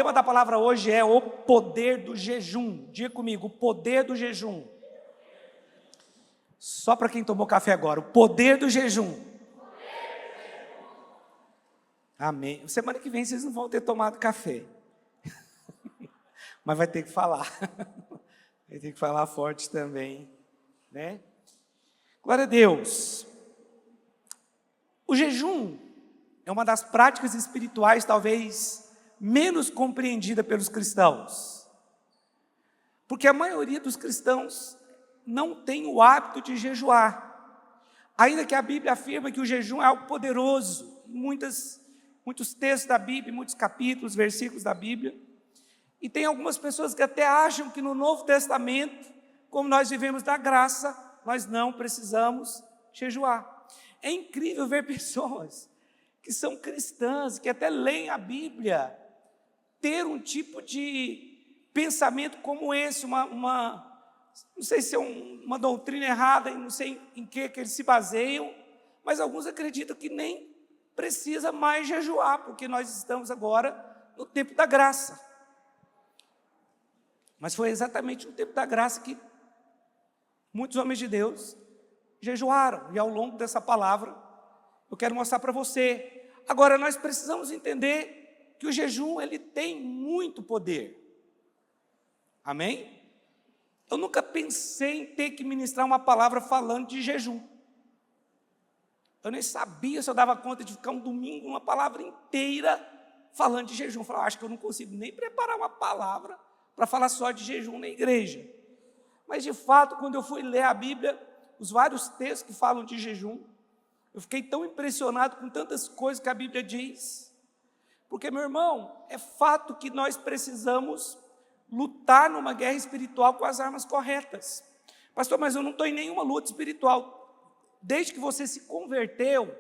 tema da palavra hoje é o poder do jejum. Diga comigo, o poder do jejum. Só para quem tomou café agora, o poder do jejum. Amém. Semana que vem vocês não vão ter tomado café. Mas vai ter que falar. Vai ter que falar forte também, né? Glória a Deus. O jejum é uma das práticas espirituais talvez menos compreendida pelos cristãos. Porque a maioria dos cristãos não tem o hábito de jejuar. Ainda que a Bíblia afirma que o jejum é algo poderoso. Muitos textos da Bíblia, muitos capítulos, versículos da Bíblia. E tem algumas pessoas que até acham que no Novo Testamento, como nós vivemos da graça, nós não precisamos jejuar. É incrível ver pessoas que são cristãs, que até leem a Bíblia, ter um tipo de pensamento como esse, não sei se é uma doutrina errada, não sei em que eles se baseiam, mas alguns acreditam que nem precisa mais jejuar, porque nós estamos agora no tempo da graça. Mas foi exatamente no tempo da graça que muitos homens de Deus jejuaram. E ao longo dessa palavra, eu quero mostrar para você. Agora, nós precisamos entender que o jejum, ele tem muito poder. Amém? Eu nunca pensei em ter que ministrar uma palavra falando de jejum. Eu nem sabia se eu dava conta de ficar um domingo, uma palavra inteira falando de jejum. Eu falei, acho que eu não consigo nem preparar uma palavra para falar só de jejum na igreja. Mas de fato, quando eu fui ler a Bíblia, os vários textos que falam de jejum, eu fiquei tão impressionado com tantas coisas que a Bíblia diz. Porque, meu irmão, é fato que nós precisamos lutar numa guerra espiritual com as armas corretas. Pastor, mas eu não estou em nenhuma luta espiritual. Desde que você se converteu,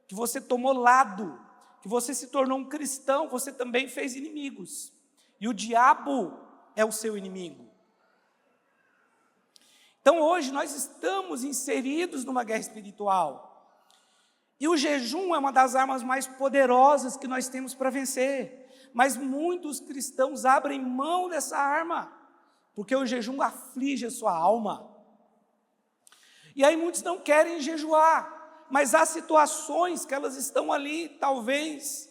que você tomou lado, que você se tornou um cristão, você também fez inimigos. E o diabo é o seu inimigo. Então hoje nós estamos inseridos numa guerra espiritual. E o jejum é uma das armas mais poderosas que nós temos para vencer. Mas muitos cristãos abrem mão dessa arma, porque o jejum aflige a sua alma. E aí muitos não querem jejuar, mas há situações que elas estão ali, talvez,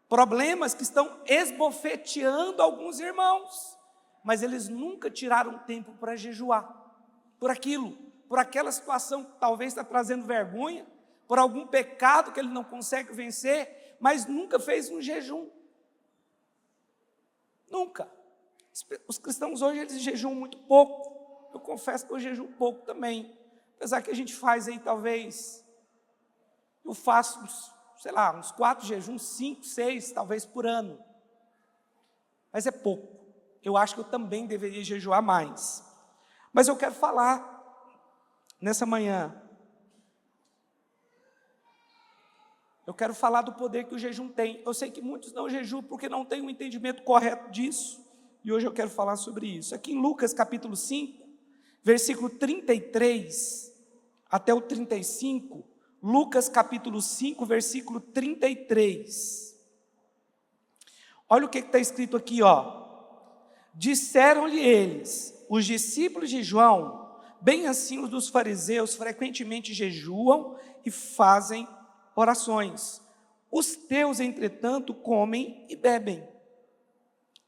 problemas que estão esbofeteando alguns irmãos. Mas eles nunca tiraram tempo para jejuar, por aquilo, por aquela situação que talvez está trazendo vergonha, por algum pecado que ele não consegue vencer, mas nunca fez um jejum. Nunca. Os cristãos hoje, eles jejuam muito pouco. Eu confesso que eu jejuo pouco também. Apesar que a gente faz aí, talvez, eu faço, uns 4 jejuns, 5, 6, talvez por ano. Mas é pouco. Eu acho que eu também deveria jejuar mais. Mas eu quero falar, nessa manhã, eu quero falar do poder que o jejum tem. Eu sei que muitos não jejuam porque não têm um entendimento correto disso. E hoje eu quero falar sobre isso. Aqui em Lucas capítulo 5, versículo 33 até o 35. Lucas capítulo 5, versículo 33. Olha o que está escrito aqui, ó. Disseram-lhe eles, os discípulos de João, bem assim os dos fariseus, frequentemente jejuam e fazem orações. Os teus, entretanto, comem e bebem.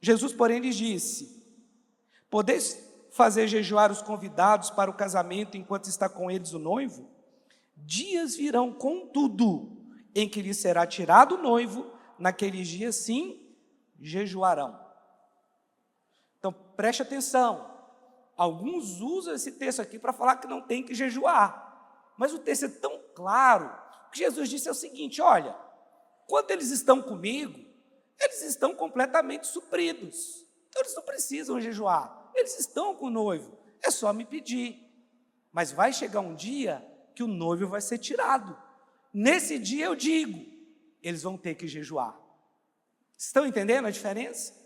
Jesus, porém, lhes disse, podeis fazer jejuar os convidados para o casamento enquanto está com eles o noivo? Dias virão, contudo, em que lhes será tirado o noivo, naqueles dias sim, jejuarão. Então, preste atenção, alguns usam esse texto aqui para falar que não tem que jejuar, mas o texto é tão claro, que Jesus disse é o seguinte, olha, quando eles estão comigo, eles estão completamente supridos, então eles não precisam jejuar, eles estão com o noivo, é só me pedir, mas vai chegar um dia que o noivo vai ser tirado, nesse dia eu digo, eles vão ter que jejuar. Estão entendendo a diferença?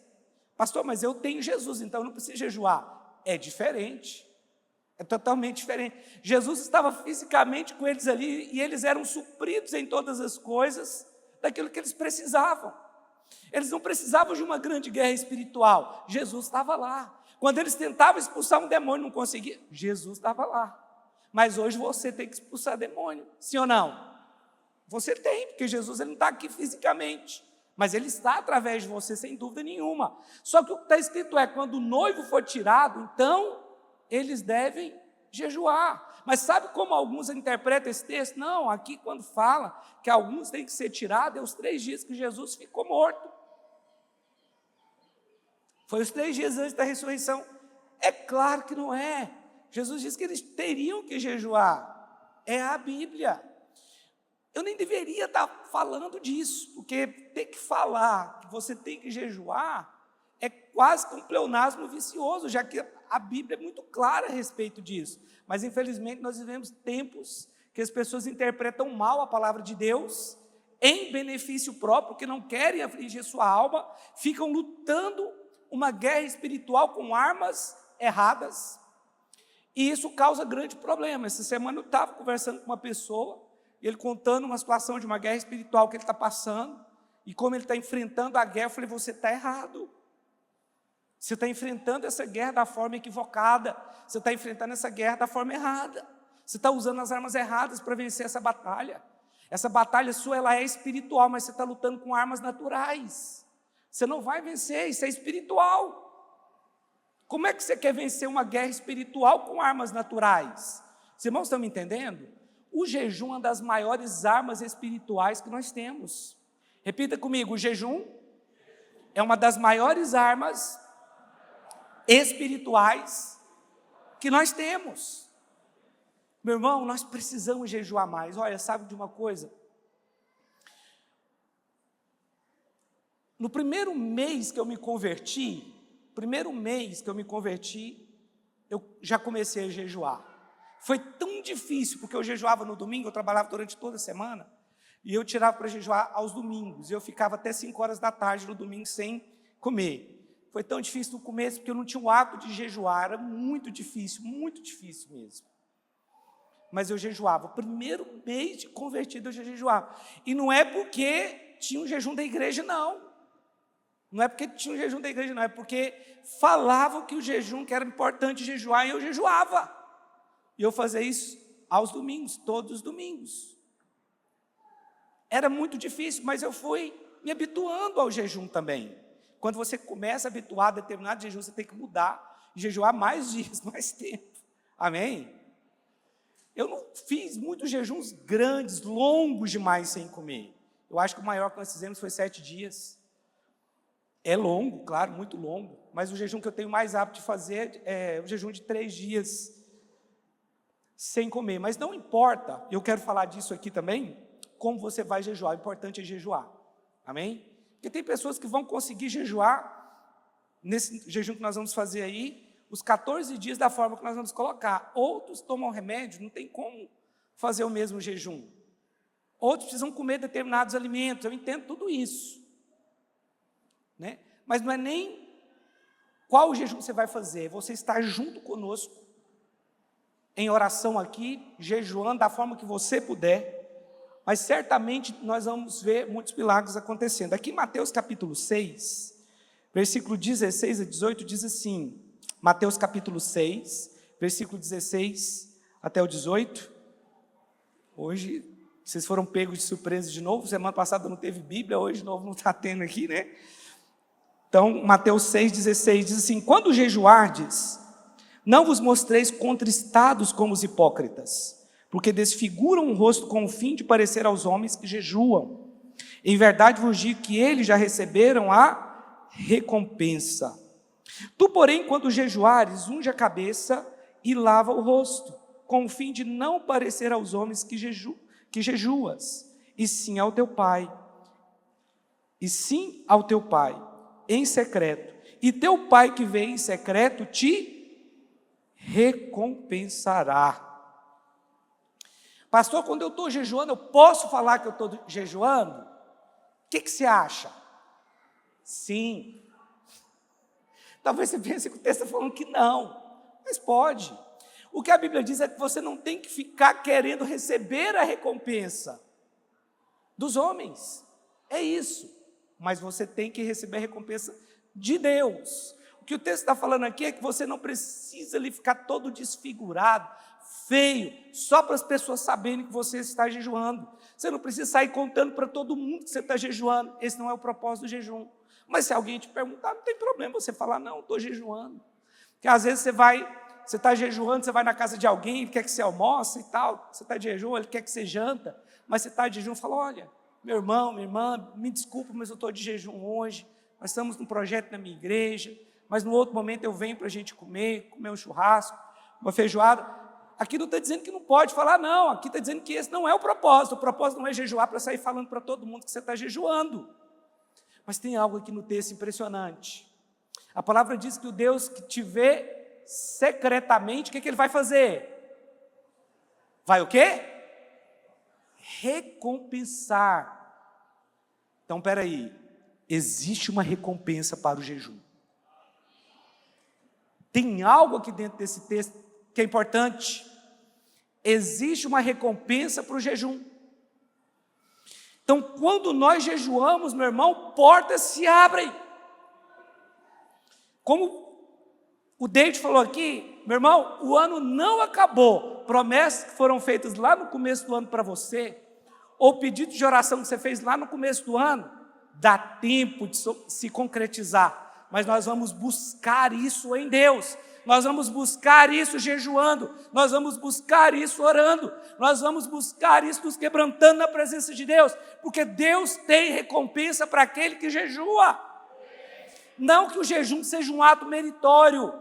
Pastor, mas eu tenho Jesus, então eu não preciso jejuar. É diferente, é totalmente diferente. Jesus estava fisicamente com eles ali e eles eram supridos em todas as coisas daquilo que eles precisavam. Eles não precisavam de uma grande guerra espiritual. Jesus estava lá. Quando eles tentavam expulsar um demônio, não conseguiam. Jesus estava lá. Mas hoje você tem que expulsar demônio, sim ou não? Você tem, porque Jesus ele não está aqui fisicamente, mas ele está através de você, sem dúvida nenhuma. Só que o que está escrito é, quando o noivo for tirado, então eles devem jejuar. Mas sabe como alguns interpretam esse texto? Não, aqui quando fala que alguns têm que ser tirados, é os 3 dias que Jesus ficou morto. Foi os 3 dias antes da ressurreição. É claro que não é. Jesus disse que eles teriam que jejuar. É a Bíblia. Eu nem deveria estar falando disso, porque ter que falar que você tem que jejuar é quase que um pleonasmo vicioso, já que a Bíblia é muito clara a respeito disso. Mas, infelizmente, nós vivemos tempos que as pessoas interpretam mal a palavra de Deus em benefício próprio, que não querem afligir sua alma, ficam lutando uma guerra espiritual com armas erradas, e isso causa grande problema. Essa semana eu estava conversando com uma pessoa, e ele contando uma situação de uma guerra espiritual que ele está passando, e como ele está enfrentando a guerra. Eu falei, você está errado, você está enfrentando essa guerra da forma equivocada, você está enfrentando essa guerra da forma errada, você está usando as armas erradas para vencer essa batalha sua ela é espiritual, mas você está lutando com armas naturais, você não vai vencer, isso é espiritual. Como é que você quer vencer uma guerra espiritual com armas naturais? Os irmãos estão me entendendo? O jejum é uma das maiores armas espirituais que nós temos. Repita comigo, o jejum é uma das maiores armas espirituais que nós temos. Meu irmão, nós precisamos jejuar mais. Olha, sabe de uma coisa? No primeiro mês que eu me converti, eu já comecei a jejuar. Foi tão difícil, porque eu jejuava no domingo, eu trabalhava durante toda a semana, e eu tirava para jejuar aos domingos, e eu ficava até 5 horas da tarde no domingo sem comer. Foi tão difícil no começo, porque eu não tinha o hábito de jejuar, era muito difícil mesmo. Mas eu jejuava. O primeiro mês de convertido eu já jejuava. E não é porque tinha um jejum da igreja, não. Não é porque tinha um jejum da igreja, não. É porque falavam que o jejum, que era importante jejuar, e eu jejuava. E eu fazia isso aos domingos, todos os domingos. Era muito difícil, mas eu fui me habituando ao jejum também. Quando você começa a habituar a determinado jejum, você tem que mudar, jejuar mais dias, mais tempo. Amém? Eu não fiz muitos jejuns grandes, longos demais sem comer. Eu acho que o maior que nós fizemos foi 7 dias. É longo, claro, muito longo, mas o jejum que eu tenho mais hábito de fazer é o jejum de 3 dias sem comer. Mas não importa, eu quero falar disso aqui também, como você vai jejuar. O importante é jejuar. Amém? Porque tem pessoas que vão conseguir jejuar, nesse jejum que nós vamos fazer aí, os 14 dias da forma que nós vamos colocar. Outros tomam remédio, não tem como fazer o mesmo jejum. Outros precisam comer determinados alimentos, eu entendo tudo isso. Né? Mas não é nem qual jejum você vai fazer, você está junto conosco, em oração aqui, jejuando da forma que você puder, mas certamente nós vamos ver muitos milagres acontecendo. Aqui em Mateus capítulo 6, versículo 16 a 18, diz assim, Mateus capítulo 6, versículo 16 até o 18, hoje vocês foram pegos de surpresa de novo, semana passada não teve Bíblia, hoje de novo não está tendo aqui, né? Então, Mateus 6, 16, diz assim, quando jejuardes, não vos mostreis contristados como os hipócritas, porque desfiguram o rosto com o fim de parecer aos homens que jejuam. Em verdade vos digo que eles já receberam a recompensa. Tu, porém, quando jejuares, unge a cabeça e lava o rosto, com o fim de não parecer aos homens que jejuas, e sim ao teu Pai, em secreto. E teu Pai que vê em secreto te recompensará. Pastor, quando eu estou jejuando, eu posso falar que eu estou jejuando? O que você acha? Sim. Talvez você pense que o texto está falando que não, mas pode. O que a Bíblia diz é que você não tem que ficar querendo receber a recompensa dos homens. É isso. mas você tem que receber a recompensa de Deus. O que o texto está falando aqui é que você não precisa ali ficar todo desfigurado, feio, só para as pessoas saberem que você está jejuando. Você não precisa sair contando para todo mundo que você está jejuando. Esse não é o propósito do jejum. Mas se alguém te perguntar, não tem problema você falar, não, estou jejuando. Porque às vezes você está jejuando, você vai na casa de alguém, ele quer que você almoce e tal, você está de jejum, ele quer que você janta, mas você está de jejum e fala, olha, meu irmão, minha irmã, me desculpa, mas eu estou de jejum hoje, nós estamos num projeto na minha igreja, mas no outro momento eu venho para a gente comer um churrasco, uma feijoada. Aqui não está dizendo que não pode falar, não, aqui está dizendo que esse não é o propósito não é jejuar para sair falando para todo mundo que você está jejuando. Mas tem algo aqui no texto impressionante. A palavra diz que o Deus que te vê secretamente, o que ele vai fazer? Vai o quê? Recompensar. Então, espera aí, existe uma recompensa para o jejum. Tem algo aqui dentro desse texto que é importante. Existe uma recompensa para o jejum. Então, quando nós jejuamos, meu irmão, portas se abrem. Como o David falou aqui, meu irmão, o ano não acabou. Promessas que foram feitas lá no começo do ano para você, ou pedido de oração que você fez lá no começo do ano, dá tempo de se concretizar. Mas nós vamos buscar isso em Deus. Nós vamos buscar isso jejuando, nós vamos buscar isso orando, nós vamos buscar isso nos quebrantando na presença de Deus, porque Deus tem recompensa para aquele que jejua. Não que o jejum seja um ato meritório,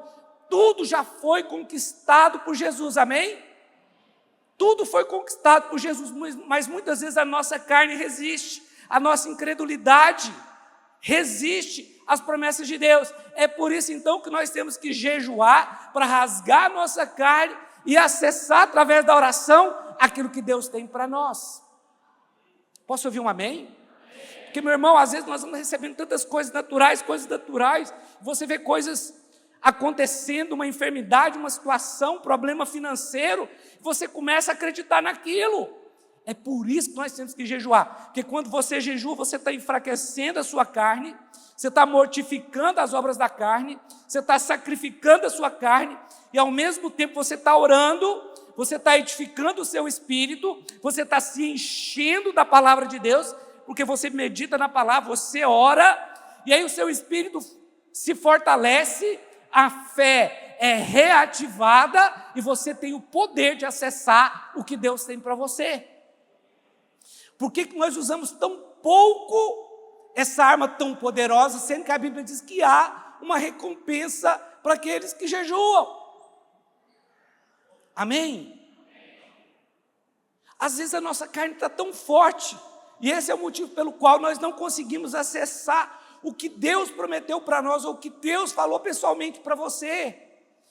tudo já foi conquistado por Jesus, amém? Tudo foi conquistado por Jesus, mas muitas vezes a nossa carne resiste, a nossa incredulidade resiste às promessas de Deus. É por isso então que nós temos que jejuar para rasgar a nossa carne e acessar através da oração aquilo que Deus tem para nós. Posso ouvir um amém? Porque, meu irmão, às vezes nós vamos recebendo tantas coisas naturais, você vê coisas acontecendo, uma enfermidade, uma situação, um problema financeiro, você começa a acreditar naquilo. É por isso que nós temos que jejuar, porque quando você jejua, você está enfraquecendo a sua carne, você está mortificando as obras da carne, você está sacrificando a sua carne, e ao mesmo tempo você está orando, você está edificando o seu espírito, você está se enchendo da palavra de Deus, porque você medita na palavra, você ora, e aí o seu espírito se fortalece, a fé é reativada, e você tem o poder de acessar o que Deus tem para você. Por que nós usamos tão pouco essa arma tão poderosa, sendo que a Bíblia diz que há uma recompensa para aqueles que jejuam? Amém? Às vezes a nossa carne está tão forte, e esse é o motivo pelo qual nós não conseguimos acessar o que Deus prometeu para nós, ou o que Deus falou pessoalmente para você,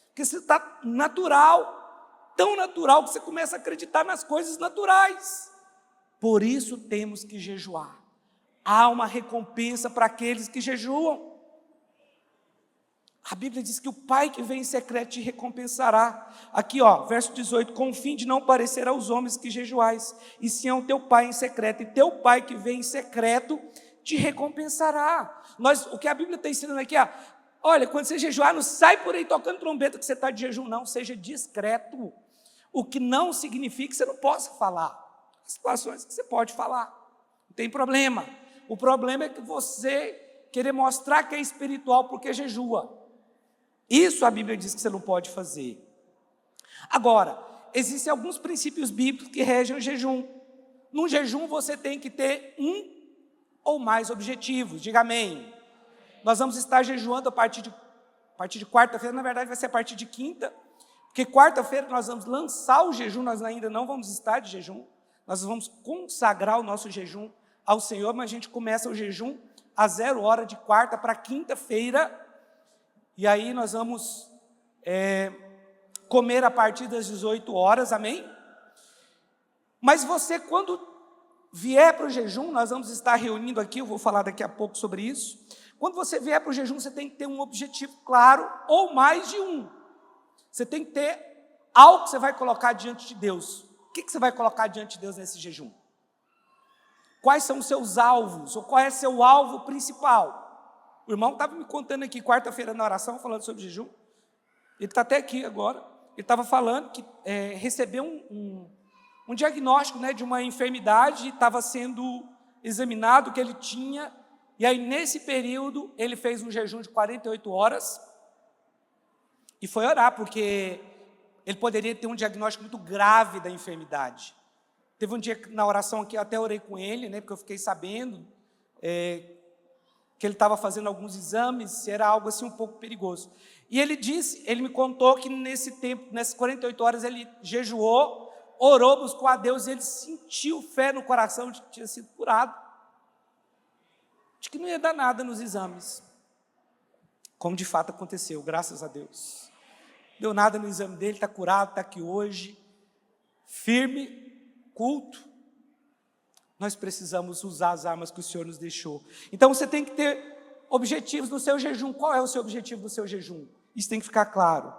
porque você está natural, tão natural que você começa a acreditar nas coisas naturais. Por isso temos que jejuar. Há uma recompensa para aqueles que jejuam. A Bíblia diz que o Pai que vem em secreto te recompensará. Aqui, verso 18, com o fim de não parecer aos homens que jejuais, e sim ao teu Pai em secreto, e teu Pai que vem em secreto te recompensará. O que a Bíblia está ensinando aqui, olha, quando você jejuar, não sai por aí tocando trombeta que você está de jejum, não, seja discreto. O que não significa que você não possa falar. Há situações que você pode falar, não tem problema. O problema é que você querer mostrar que é espiritual porque jejua. Isso a Bíblia diz que você não pode fazer. Agora, existem alguns princípios bíblicos que regem o jejum. No jejum você tem que ter um ou mais objetivos, diga amém. Nós vamos estar jejuando a partir de quarta-feira, na verdade vai ser a partir de quinta, porque quarta-feira nós vamos lançar o jejum, nós ainda não vamos estar de jejum, nós vamos consagrar o nosso jejum ao Senhor, mas a gente começa o jejum às 0 hora de quarta para quinta-feira, e aí nós vamos comer a partir das 18 horas, amém? Mas você, quando vier para o jejum, nós vamos estar reunindo aqui, eu vou falar daqui a pouco sobre isso. Quando você vier para o jejum, você tem que ter um objetivo claro, ou mais de um. Você tem que ter algo que você vai colocar diante de Deus. O que você vai colocar diante de Deus nesse jejum? Quais são os seus alvos? Ou qual é seu alvo principal? O irmão estava me contando aqui, quarta-feira na oração, falando sobre jejum. Ele está até aqui agora. Ele estava falando que recebeu um diagnóstico, né, de uma enfermidade, estava sendo examinado o que ele tinha. E aí, nesse período, ele fez um jejum de 48 horas e foi orar, porque ele poderia ter um diagnóstico muito grave da enfermidade. Teve um dia na oração aqui, eu até orei com ele, né, porque eu fiquei sabendo que ele estava fazendo alguns exames, era algo assim um pouco perigoso. E ele me contou que nesse tempo, nessas 48 horas, ele jejuou, orou, buscou a Deus, e ele sentiu fé no coração de que tinha sido curado, de que não ia dar nada nos exames, como de fato aconteceu, graças a Deus. Deu nada no exame dele, está curado, está aqui hoje, firme, culto. Nós precisamos usar as armas que o Senhor nos deixou. Então você tem que ter objetivos no seu jejum. Qual é o seu objetivo do seu jejum? Isso tem que ficar claro.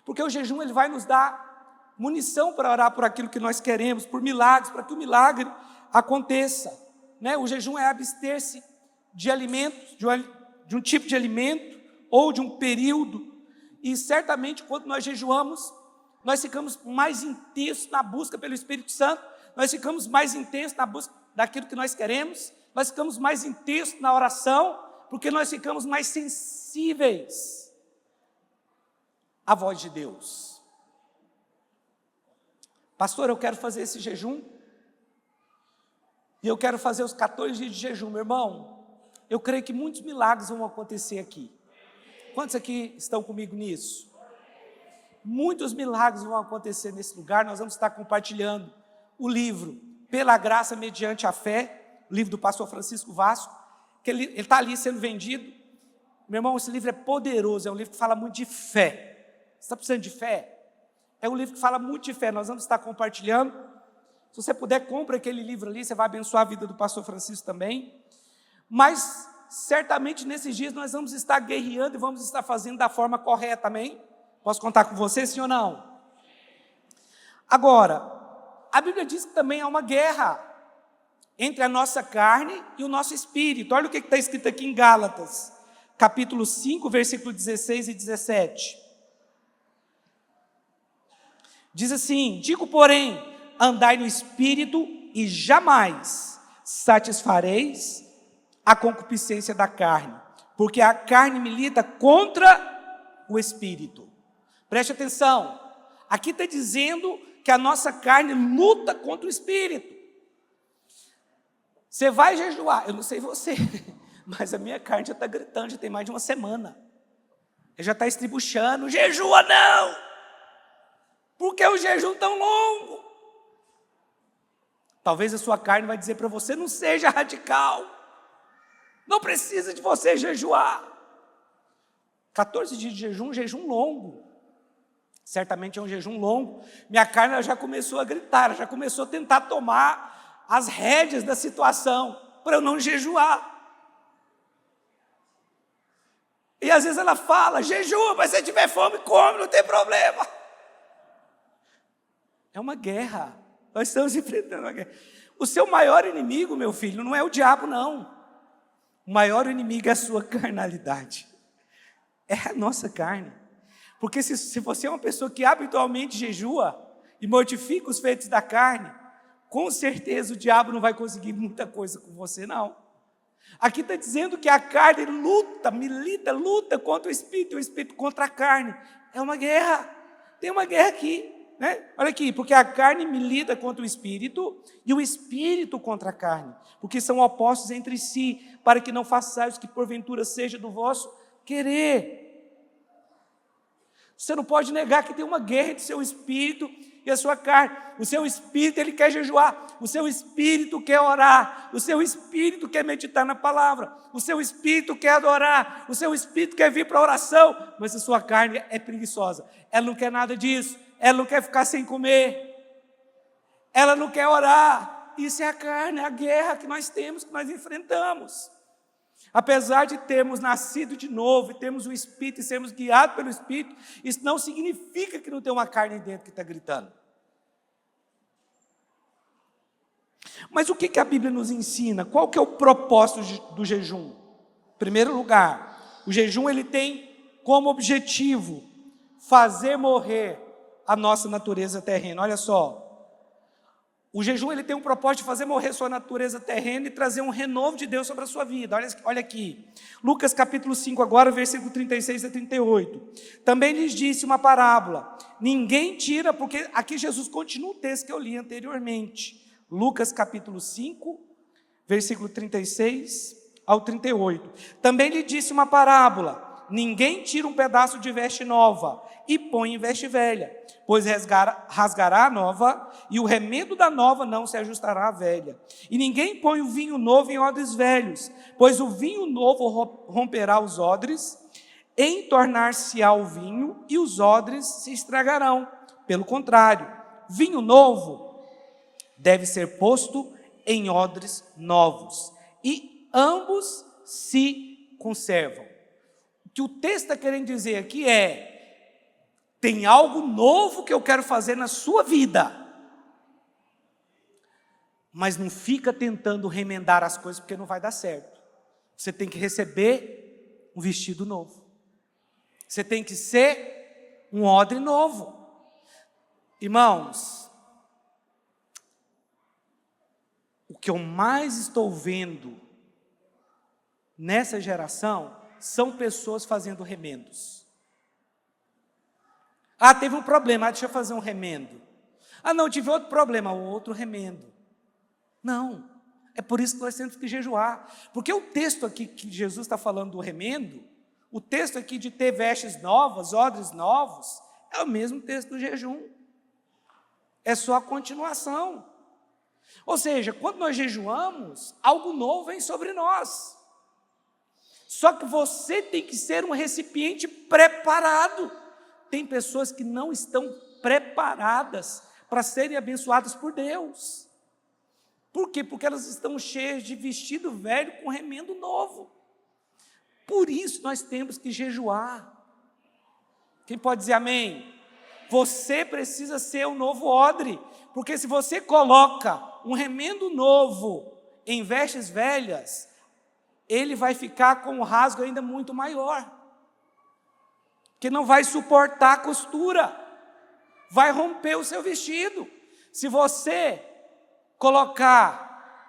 Porque o jejum ele vai nos dar munição para orar por aquilo que nós queremos, por milagres, para que o milagre aconteça. Né? O jejum é abster-se de alimentos, de um tipo de alimento ou de um período. E certamente quando nós jejuamos, nós ficamos mais intensos na busca pelo Espírito Santo, nós ficamos mais intensos na busca daquilo que nós queremos, nós ficamos mais intensos na oração, porque nós ficamos mais sensíveis à voz de Deus. Pastor, eu quero fazer esse jejum, e eu quero fazer os 14 dias de jejum. Meu irmão, eu creio que muitos milagres vão acontecer aqui. Quantos aqui estão comigo nisso? Muitos milagres vão acontecer nesse lugar. Nós vamos estar compartilhando o livro Pela Graça Mediante a Fé, o livro do pastor Francisco Vasco, que ele está ali sendo vendido. Meu irmão, esse livro é poderoso, é um livro que fala muito de fé. Você está precisando de fé? É um livro que fala muito de fé, nós vamos estar compartilhando. Se você puder, compre aquele livro ali, você vai abençoar a vida do pastor Francisco também. Mas, certamente, nesses dias nós vamos estar guerreando e vamos estar fazendo da forma correta, amém? Posso contar com você, sim ou não? Agora, a Bíblia diz que também há uma guerra entre a nossa carne e o nosso espírito. Olha o que está escrito aqui em Gálatas, capítulo 5, versículo 16 e 17. Diz assim: digo, porém, andai no espírito e jamais satisfareis a concupiscência da carne, porque a carne milita contra o espírito. Preste atenção, aqui está dizendo que a nossa carne luta contra o espírito. Você vai jejuar, eu não sei você, mas a minha carne já está gritando, já tem mais de uma semana. Ele já está estribuchando: jejua não! Por que o jejum tão longo? Talvez a sua carne vai dizer para você: não seja radical, não precisa de você jejuar. 14 dias de jejum, um jejum longo. Certamente é um jejum longo. Minha carne ela já começou a gritar, ela já começou a tentar tomar as rédeas da situação para eu não jejuar. E às vezes ela fala: jejua, mas se tiver fome, come, não tem problema. É uma guerra, nós estamos enfrentando uma guerra. O seu maior inimigo, meu filho, não é o diabo, não. O maior inimigo é a sua carnalidade, é a nossa carne. Porque se você é uma pessoa que habitualmente jejua e mortifica os feitos da carne, com certeza o diabo não vai conseguir muita coisa com você, não. Aqui está dizendo que a carne luta contra o espírito contra a carne. É uma guerra, tem uma guerra aqui, né? Olha aqui, porque a carne milita contra o espírito e o espírito contra a carne, porque são opostos entre si, para que não façais o que porventura seja do vosso querer. Você não pode negar que tem uma guerra entre o seu espírito e a sua carne. O seu espírito, ele quer jejuar. O seu espírito quer orar. O seu espírito quer meditar na palavra. O seu espírito quer adorar. O seu espírito quer vir para a oração. Mas a sua carne é preguiçosa. Ela não quer nada disso. Ela não quer ficar sem comer. Ela não quer orar. Isso é a carne, é a guerra que nós temos, que nós enfrentamos. Apesar de termos nascido de novo, e termos o Espírito e sermos guiados pelo Espírito, isso não significa que não tem uma carne dentro que está gritando. Mas o que a Bíblia nos ensina? Qual que é o propósito do jejum? Em primeiro lugar, o jejum ele tem como objetivo fazer morrer a nossa natureza terrena. Olha só, o jejum ele tem um propósito de fazer morrer sua natureza terrena e trazer um renovo de Deus sobre a sua vida. Olha aqui, Lucas capítulo 5 agora, versículo 36 a 38. Também lhes disse uma parábola, ninguém tira, porque aqui Jesus continua o texto que eu li anteriormente. Lucas capítulo 5, versículo 36 ao 38. Também lhe disse uma parábola, ninguém tira um pedaço de veste nova e põe em veste velha, pois rasgará a nova, e o remendo da nova não se ajustará à velha. E ninguém põe o vinho novo em odres velhos, pois o vinho novo romperá os odres, entornar-se-á o vinho, e os odres se estragarão. Pelo contrário, vinho novo deve ser posto em odres novos, e ambos se conservam. O que o texto está querendo dizer aqui é: tem algo novo que eu quero fazer na sua vida, mas não fica tentando remendar as coisas, porque não vai dar certo. Você tem que receber um vestido novo, você tem que ser um odre novo. Irmãos, o que eu mais estou vendo nessa geração são pessoas fazendo remendos. Ah, teve um problema, deixa eu fazer um remendo. Ah, não, tive outro problema, outro remendo. Não, é por isso que nós temos que jejuar. Porque o texto aqui que Jesus está falando do remendo, o texto aqui de ter vestes novas, odres novos, é o mesmo texto do jejum. É só a continuação. Ou seja, quando nós jejuamos, algo novo vem sobre nós. Só que você tem que ser um recipiente preparado. Tem pessoas que não estão preparadas para serem abençoadas por Deus. Por quê? Porque elas estão cheias de vestido velho com remendo novo. Por isso nós temos que jejuar. Quem pode dizer amém? Você precisa ser um novo odre, porque se você coloca um remendo novo em vestes velhas, ele vai ficar com um rasgo ainda muito maior, que não vai suportar a costura, vai romper o seu vestido. Se você colocar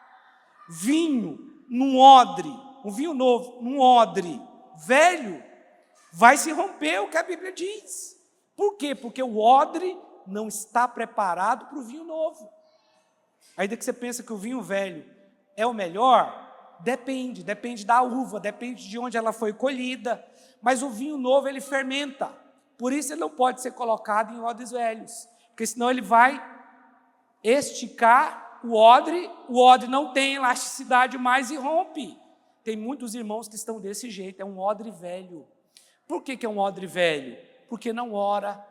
vinho num odre, um vinho novo num odre velho, vai se romper, o que a Bíblia diz. Por quê? Porque o odre não está preparado para o vinho novo. Ainda que você pensa que o vinho velho é o melhor, depende da uva, depende de onde ela foi colhida, mas o vinho novo ele fermenta, por isso ele não pode ser colocado em odres velhos, porque senão ele vai esticar o odre não tem elasticidade mais e rompe. Tem muitos irmãos que estão desse jeito, é um odre velho. Por que é um odre velho? Porque não ora,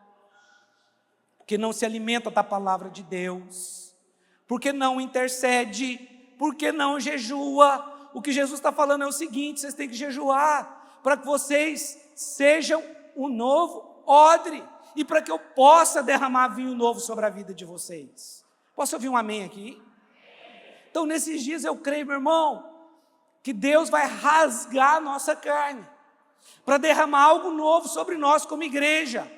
porque não se alimenta da palavra de Deus, porque não intercede, porque não jejua. O que Jesus está falando é o seguinte: vocês têm que jejuar, para que vocês sejam um novo odre, e para que eu possa derramar vinho novo sobre a vida de vocês. Posso ouvir um amém aqui? Então, nesses dias eu creio, meu irmão, que Deus vai rasgar a nossa carne, para derramar algo novo sobre nós como igreja.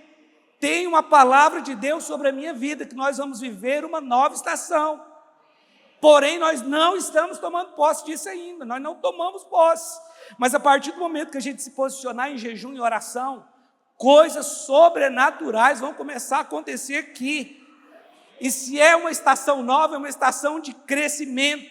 Tem uma palavra de Deus sobre a minha vida, que nós vamos viver uma nova estação. Porém, nós não estamos tomando posse disso ainda, nós não tomamos posse. Mas a partir do momento que a gente se posicionar em jejum e oração, coisas sobrenaturais vão começar a acontecer aqui. E se é uma estação nova, é uma estação de crescimento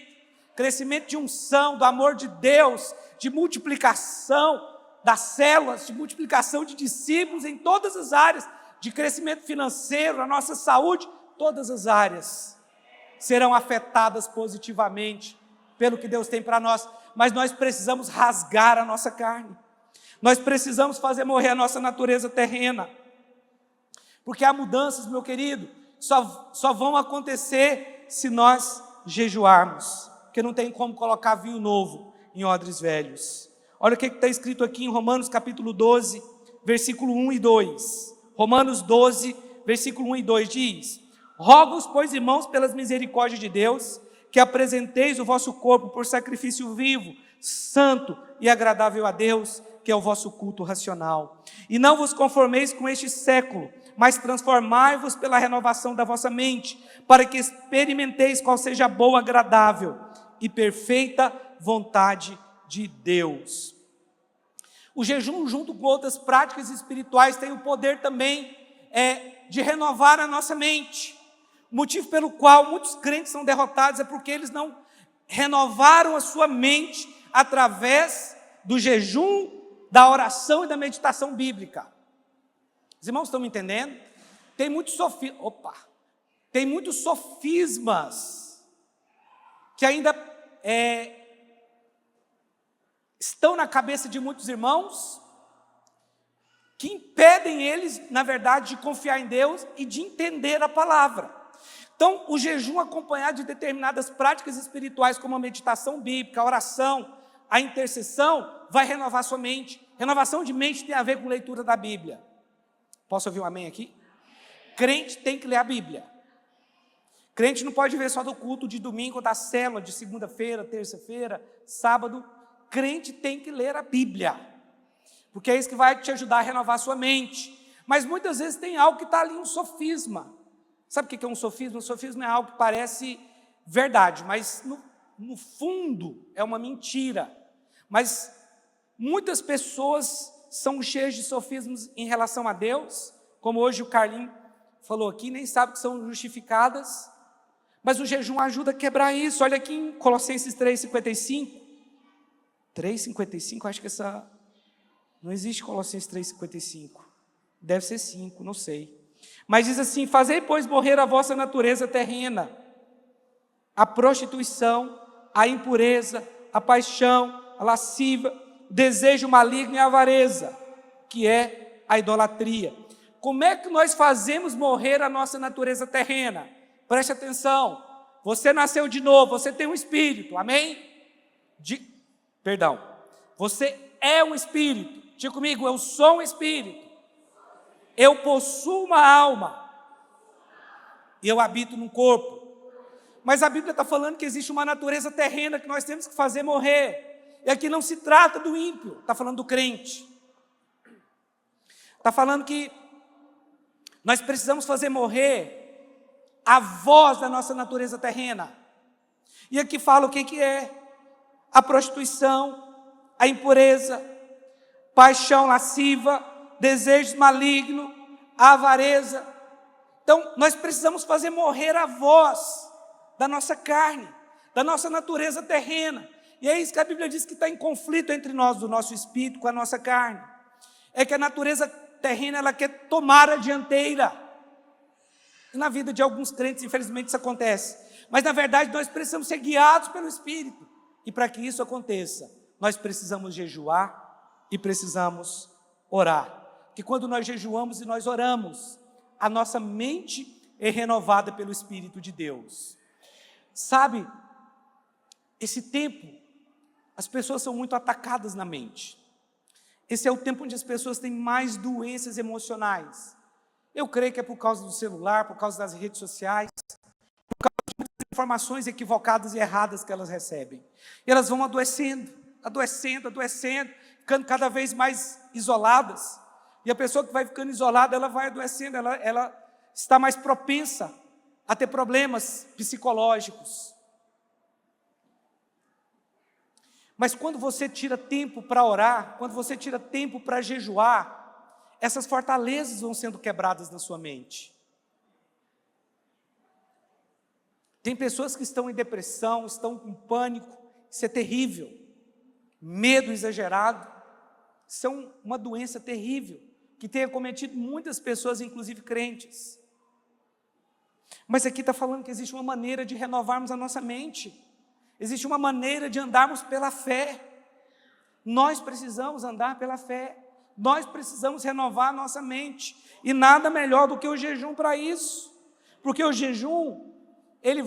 de unção, do amor de Deus, de multiplicação das células, de multiplicação de discípulos em todas as áreas, de crescimento financeiro, a nossa saúde, todas as áreas serão afetadas positivamente pelo que Deus tem para nós, mas nós precisamos rasgar a nossa carne, nós precisamos fazer morrer a nossa natureza terrena, porque há mudanças, meu querido, só vão acontecer se nós jejuarmos, porque não tem como colocar vinho novo em odres velhos. Olha o que está escrito aqui em Romanos capítulo 12, versículo 1 e 2. Romanos 12, versículo 1 e 2 diz: rogo-vos, pois, irmãos, pelas misericórdias de Deus, que apresenteis o vosso corpo por sacrifício vivo, santo e agradável a Deus, que é o vosso culto racional. E não vos conformeis com este século, mas transformai-vos pela renovação da vossa mente, para que experimenteis qual seja a boa, agradável e perfeita vontade de Deus. O jejum, junto com outras práticas espirituais, tem o poder também de renovar a nossa mente. O motivo pelo qual muitos crentes são derrotados é porque eles não renovaram a sua mente através do jejum, da oração e da meditação bíblica. Os irmãos estão me entendendo? Tem muitos sofismas que ainda estão na cabeça de muitos irmãos, que impedem eles, na verdade, de confiar em Deus e de entender a palavra. Então, o jejum acompanhado de determinadas práticas espirituais, como a meditação bíblica, a oração, a intercessão, vai renovar sua mente. Renovação de mente tem a ver com leitura da Bíblia. Posso ouvir um amém aqui? Crente tem que ler a Bíblia. Crente não pode ver só do culto de domingo, da célula, de segunda-feira, terça-feira, sábado. Crente tem que ler a Bíblia, porque é isso que vai te ajudar a renovar a sua mente. Mas muitas vezes tem algo que está ali, um sofisma. Sabe o que é um sofisma? Um sofisma é algo que parece verdade, mas no fundo é uma mentira. Mas muitas pessoas são cheias de sofismas em relação a Deus, como hoje o Carlinhos falou aqui, nem sabe que são justificadas, mas o jejum ajuda a quebrar isso. Olha aqui em Colossenses 3,55. 3,55, acho que essa... Não existe Colossenses 3,55. Deve ser 5, não sei. Mas diz assim: fazei, pois, morrer a vossa natureza terrena, a prostituição, a impureza, a paixão, a lascívia, o desejo maligno e a avareza, que é a idolatria. Como é que nós fazemos morrer a nossa natureza terrena? Preste atenção, você nasceu de novo, você tem um espírito, amém? Você é um espírito. Diga comigo: eu sou um espírito. Eu possuo uma alma. E eu habito num corpo. Mas a Bíblia está falando que existe uma natureza terrena que nós temos que fazer morrer. E aqui não se trata do ímpio, está falando do crente. Está falando que nós precisamos fazer morrer a voz da nossa natureza terrena. E aqui fala o que é a prostituição, a impureza, paixão lasciva, desejos malignos, a avareza. Então, nós precisamos fazer morrer a voz da nossa carne, da nossa natureza terrena. E é isso que a Bíblia diz que está em conflito entre nós, do nosso espírito com a nossa carne. É que a natureza terrena, ela quer tomar a dianteira. E na vida de alguns crentes, infelizmente, isso acontece. Mas, na verdade, nós precisamos ser guiados pelo Espírito. E para que isso aconteça, nós precisamos jejuar e precisamos orar. Que quando nós jejuamos e nós oramos, a nossa mente é renovada pelo Espírito de Deus. Sabe, esse tempo, as pessoas são muito atacadas na mente. Esse é o tempo onde as pessoas têm mais doenças emocionais. Eu creio que é por causa do celular, por causa das redes sociais, por causa de muitas informações equivocadas e erradas que elas recebem. E elas vão adoecendo, ficando cada vez mais isoladas. E a pessoa que vai ficando isolada, ela vai adoecendo, ela está mais propensa a ter problemas psicológicos. Mas quando você tira tempo para orar, quando você tira tempo para jejuar, essas fortalezas vão sendo quebradas na sua mente. Tem pessoas que estão em depressão, estão com pânico, isso é terrível. Medo exagerado, isso é uma doença terrível, que tem acometido muitas pessoas, inclusive crentes. Mas aqui está falando que existe uma maneira de renovarmos a nossa mente. Existe uma maneira de andarmos pela fé. Nós precisamos andar pela fé. Nós precisamos renovar a nossa mente. E nada melhor do que o jejum para isso. Porque o jejum, ele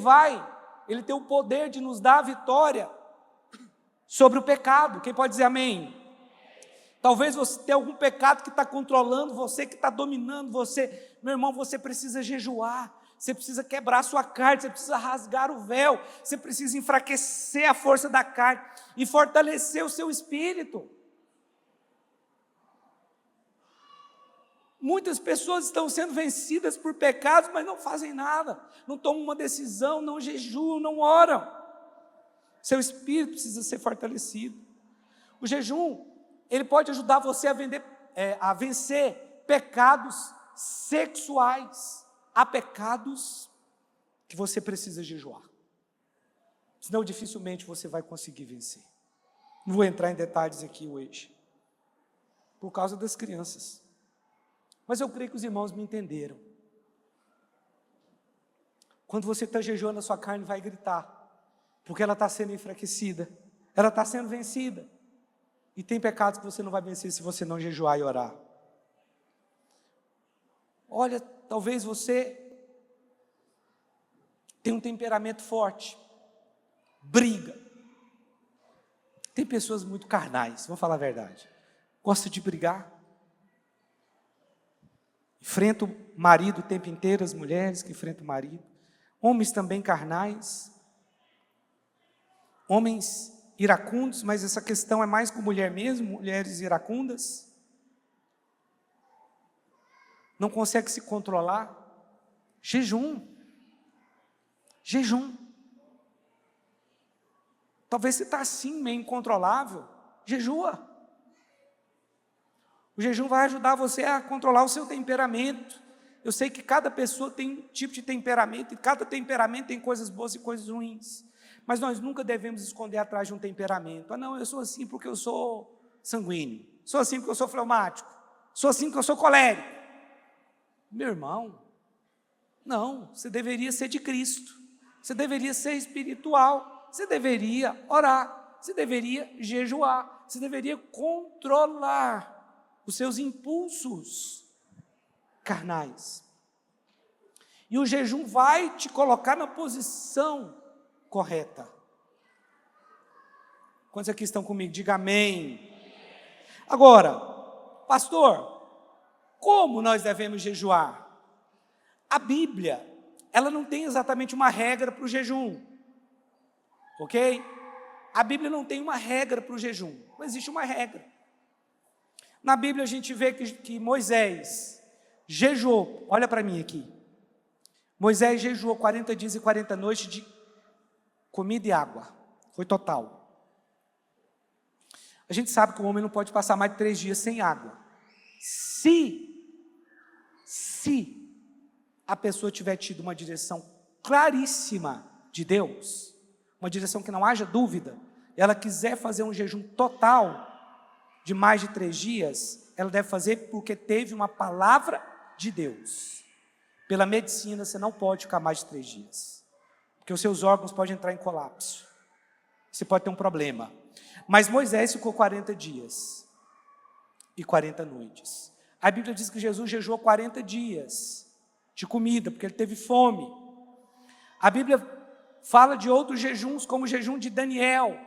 tem o poder de nos dar a vitória sobre o pecado. Quem pode dizer amém? Talvez você tenha algum pecado que está controlando você, que está dominando você. Meu irmão, você precisa jejuar. Você precisa quebrar a sua carne, você precisa rasgar o véu, você precisa enfraquecer a força da carne e fortalecer o seu espírito. Muitas pessoas estão sendo vencidas por pecados, mas não fazem nada, não tomam uma decisão, não jejuam, não oram. Seu espírito precisa ser fortalecido. O jejum, ele pode ajudar você a vencer pecados sexuais. Há pecados que você precisa jejuar, senão dificilmente você vai conseguir vencer. Não vou entrar em detalhes aqui hoje, por causa das crianças, mas eu creio que os irmãos me entenderam. Quando você está jejuando, a sua carne vai gritar, porque ela está sendo enfraquecida, ela está sendo vencida, e tem pecados que você não vai vencer se você não jejuar e orar. Olha, talvez você tenha um temperamento forte, briga. Tem pessoas muito carnais, vamos falar a verdade, gosta de brigar, enfrenta o marido o tempo inteiro, as mulheres que enfrentam o marido, homens também carnais, homens iracundos, mas essa questão é mais com mulher mesmo, mulheres iracundas, não consegue se controlar. Jejum. Talvez você está assim, meio incontrolável, jejua. O jejum vai ajudar você a controlar o seu temperamento. Eu sei que cada pessoa tem um tipo de temperamento, e cada temperamento tem coisas boas e coisas ruins, mas nós nunca devemos esconder atrás de um temperamento. Ah não, eu sou assim porque eu sou sanguíneo, sou assim porque eu sou fleumático, sou assim porque eu sou colérico. Meu irmão, não, você deveria ser de Cristo, você deveria ser espiritual, você deveria orar, você deveria jejuar, você deveria controlar os seus impulsos carnais. E o jejum vai te colocar na posição correta. Quantos aqui estão comigo? Diga amém. Agora, pastor, como nós devemos jejuar? A Bíblia, ela não tem exatamente uma regra para o jejum, ok? A Bíblia não tem uma regra para o jejum, não existe uma regra. Na Bíblia a gente vê que Moisés jejuou, olha para mim aqui, Moisés jejuou 40 dias e 40 noites de comida e água, foi total. A gente sabe que o homem não pode passar mais de 3 dias sem água. Se a pessoa tiver tido uma direção claríssima de Deus, uma direção que não haja dúvida, ela quiser fazer um jejum total de mais de 3 dias, ela deve fazer porque teve uma palavra de Deus. Pela medicina, você não pode ficar mais de 3 dias, porque os seus órgãos podem entrar em colapso, você pode ter um problema. Mas Moisés ficou 40 dias e 40 noites. A Bíblia diz que Jesus jejuou 40 dias de comida, porque ele teve fome. A Bíblia fala de outros jejuns, como o jejum de Daniel,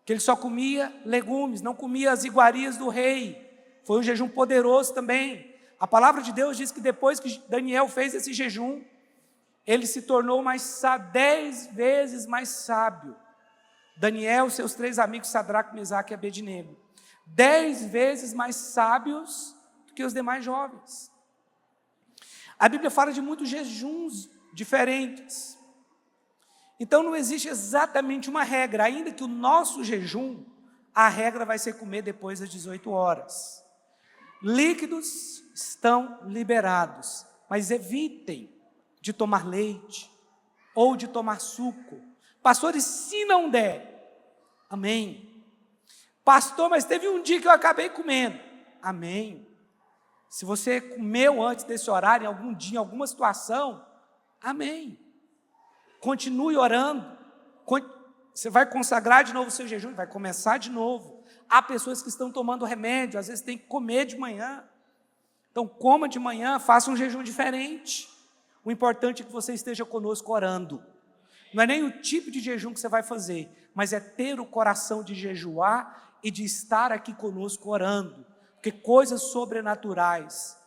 que ele só comia legumes, não comia as iguarias do rei. Foi um jejum poderoso também. A palavra de Deus diz que depois que Daniel fez esse jejum, ele se tornou 10 vezes mais sábio. Daniel, seus 3 amigos, Sadraque, Mesaque e Abednego, 10 vezes mais sábios do que os demais jovens. A Bíblia fala de muitos jejuns diferentes. Então não existe exatamente uma regra, ainda que o nosso jejum, a regra vai ser comer depois das 18 horas. Líquidos estão liberados, mas evitem de tomar leite ou de tomar suco. Pastores, se não der, amém. Pastor, mas teve um dia que eu acabei comendo, amém. Se você comeu antes desse horário, em algum dia, em alguma situação, amém. Continue orando, você vai consagrar de novo o seu jejum, vai começar de novo. Há pessoas que estão tomando remédio, às vezes tem que comer de manhã, então coma de manhã, faça um jejum diferente. O importante é que você esteja conosco orando. Não é nem o tipo de jejum que você vai fazer, mas é ter o coração de jejuar e de estar aqui conosco orando, porque coisas sobrenaturais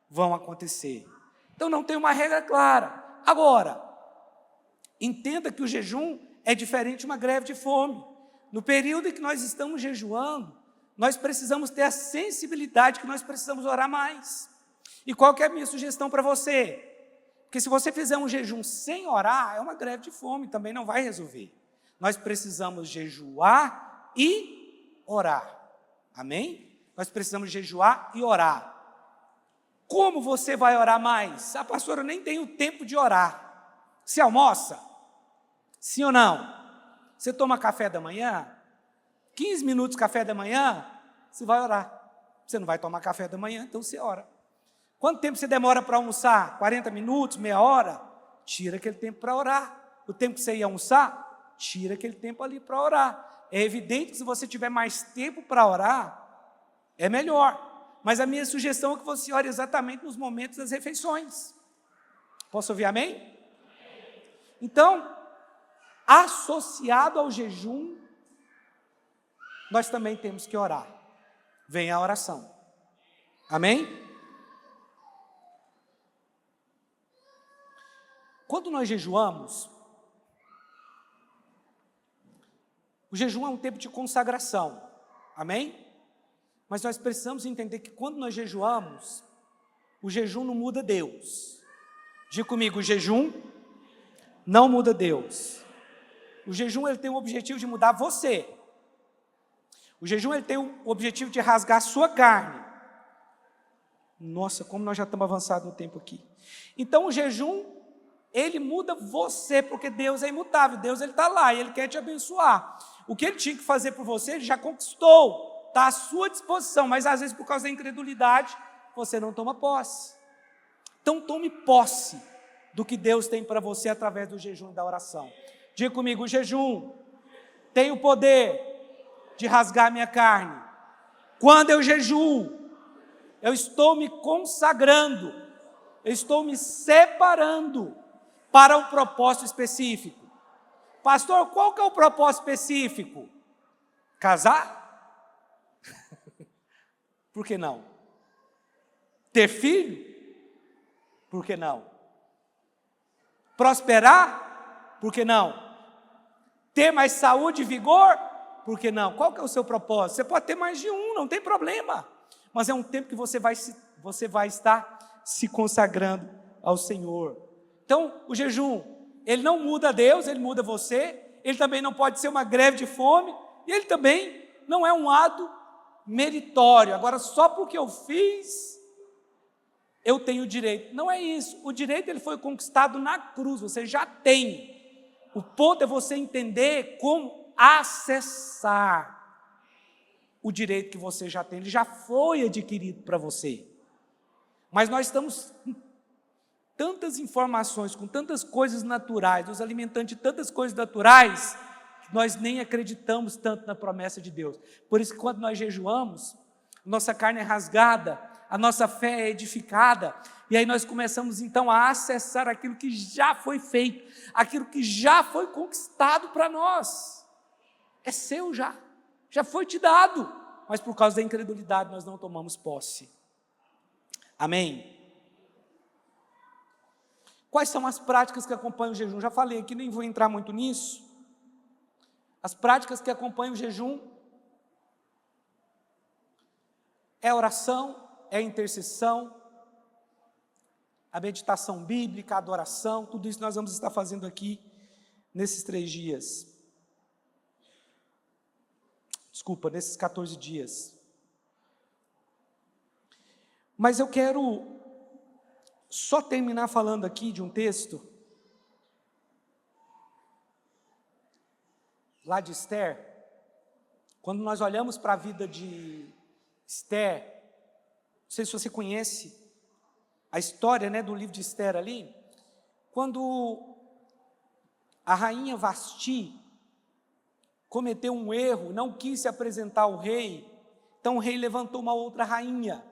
vão acontecer. Então não tem uma regra clara. Agora, entenda que o jejum é diferente de uma greve de fome. No período em que nós estamos jejuando, nós precisamos ter a sensibilidade que nós precisamos orar mais. E qual que é a minha sugestão para você? Porque se você fizer um jejum sem orar, é uma greve de fome, também não vai resolver. Nós precisamos jejuar e orar. Amém? Nós precisamos jejuar e orar. Como você vai orar mais? Pastor, eu nem tenho tempo de orar. Você almoça? Sim ou não? Você toma café da manhã? 15 minutos de café da manhã, você vai orar. Você não vai tomar café da manhã, então você ora. Quanto tempo você demora para almoçar? 40 minutos, meia hora? Tira aquele tempo para orar. O tempo que você ia almoçar, tira aquele tempo ali para orar. É evidente que se você tiver mais tempo para orar, é melhor. Mas a minha sugestão é que você ore exatamente nos momentos das refeições. Posso ouvir amém? Então, associado ao jejum, nós também temos que orar. Vem a oração. Amém? Quando nós jejuamos, o jejum é um tempo de consagração. Amém? Mas nós precisamos entender que quando nós jejuamos, o jejum não muda Deus. Diga comigo, o jejum não muda Deus. O jejum ele tem o objetivo de mudar você. O jejum ele tem o objetivo de rasgar a sua carne. Nossa, como nós já estamos avançados no tempo aqui. Então o jejum, ele muda você, porque Deus é imutável. Deus ele está lá e Ele quer te abençoar. O que Ele tinha que fazer por você, Ele já conquistou. Está à sua disposição, mas às vezes por causa da incredulidade, você não toma posse. Então tome posse do que Deus tem para você através do jejum e da oração. Diga comigo, o jejum tem o poder de rasgar a minha carne. Quando eu jejuo, eu estou me consagrando, eu estou me separando para um propósito específico. Pastor, qual que é o propósito específico? Casar? Por que não? Ter filho? Por que não? Prosperar? Por que não? Ter mais saúde e vigor? Por que não? Qual que é o seu propósito? Você pode ter mais de um, não tem problema. Mas é um tempo que você vai estar se consagrando ao Senhor. Então, o jejum, ele não muda Deus, ele muda você. Ele também não pode ser uma greve de fome. E ele também não é um ato meritório. Agora, só porque eu fiz, eu tenho direito. Não é isso. O direito ele foi conquistado na cruz. Você já tem. O ponto é você entender como acessar o direito que você já tem. Ele já foi adquirido para você. Mas nós estamos com tantas informações, com tantas coisas naturais, nos alimentando de tantas coisas naturais, que nós nem acreditamos tanto na promessa de Deus. Por isso que quando nós jejuamos, nossa carne é rasgada, a nossa fé é edificada, e aí nós começamos então a acessar aquilo que já foi feito, aquilo que já foi conquistado para nós. É seu já foi te dado, mas por causa da incredulidade nós não tomamos posse. Amém? Quais são as práticas que acompanham o jejum? Já falei aqui, nem vou entrar muito nisso. As práticas que acompanham o jejum é a oração, é a intercessão, a meditação bíblica, a adoração, tudo isso nós vamos estar fazendo aqui nesses 3 dias. Desculpa, nesses 14 dias. Mas eu quero só terminar falando aqui de um texto lá de Esther. Quando nós olhamos para a vida de Esther, não sei se você conhece a história, do livro de Esther ali, quando a rainha Vasti cometeu um erro, não quis se apresentar ao rei, então o rei levantou uma outra rainha,